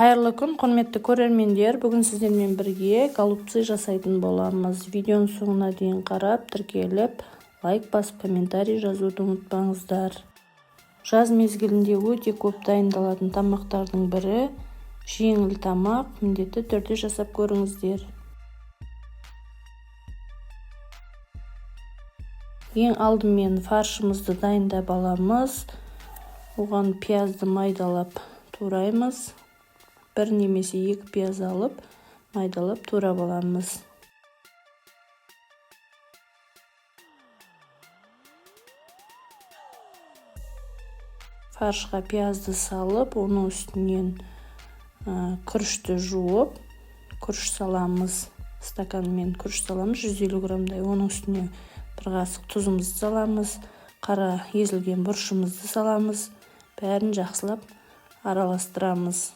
Қайырлы күн, құрметті көрермендер. Бүгін сіздермен бірге голубцы жасайтын боламыз. Видеоның соңына дейін қарап, тіркеліп, лайк басып, комментарий жазуды ұмытпаңыздар. Жаз мезгілінде өте көп дайындалатын тамақтардың бірі жеңіл тамақ, міндетті түрде жасап көріңіздер. Ең алдымен фаршымызды дайындап аламыз. Оған пиязды майдалап тураймыз. Бір немесе екі пияз алып, майдалап турап аламыз. Фаршқа пиязды салып, оның үстінен күрішті жуып, күріш саламыз. Стаканмен күріш саламыз, 150 грамдай. Оның үстіне бір қасық тұзымызды саламыз, қара езілген бұрышымызды саламыз. Бәрін жақсылап араластырамыз.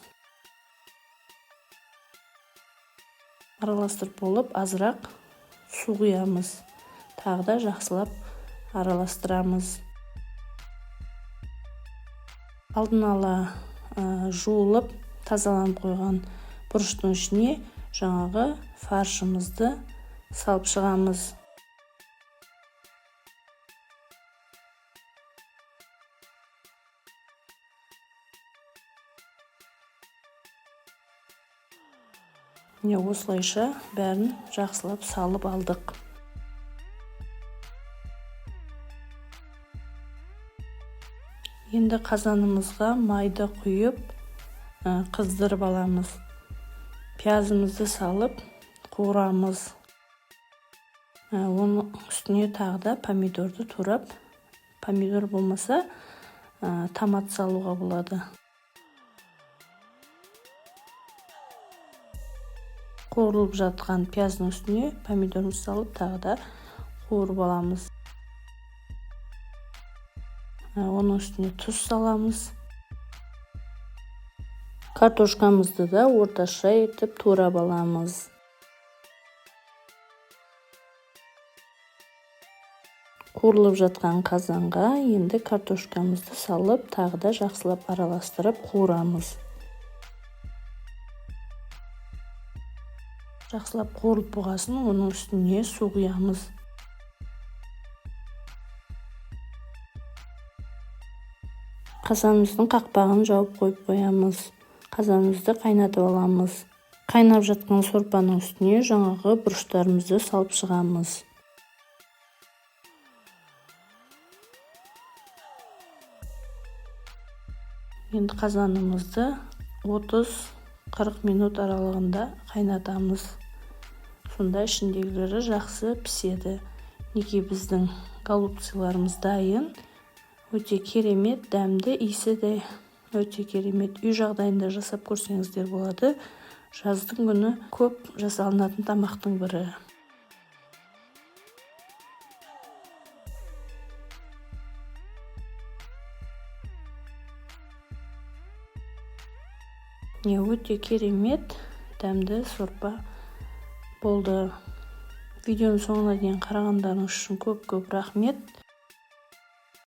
Араластырып болып, азырақ су құямыз. Тағы да жақсылап араластырамыз. Алдын ала жуылып, тазаланып қойған бұрыштың ішіне жаңағы фаршымызды салып шығамыз. Осылайша бәрін жақсылап салып алдық. Енді қазанымызға майды құйып, қыздырып аламыз. Пиязымызды салып, қуырамыз. Оның үстіне тағы да помидорды турап, помидор болмаса, томат салуға болады. Қуырылып жатқан пияздың үстіне помидорымызды салып, тағы да қуырып аламыз. Оның үстіне тұз саламыз. Картошкамызды да орташа етіп турап аламыз. Қуырылып жатқан қазанға енді картошкамызды салып, тағы да жақсылап араластырып қуырамыз. Жақсылап қуырылып болғасын, оның үстіне су құямыз. Қазанымыздың қақпағын жауып қойып қоямыз. Қазанымызды қайнатып аламыз. Қайнап жатқан сорпаның үстіне жаңағы бұрыштарымызды салып шығамыз. Енді қазанымызды 30-40 минут аралығында қайнатамыз. Сонда ішіндегілері жақсы піседі. Неге біздің голубцыларымыз дайын. Өте керемет, дәмді, иісі де өте керемет. Үй жағдайында жасап көрсеңіздер болады. Жаздың күні көп жасалынатын тамақтың бірі. Өте керемет, дәмді сорпа болды. Видеоның соңына дейін қарағандарыңыз үшін көп рахмет.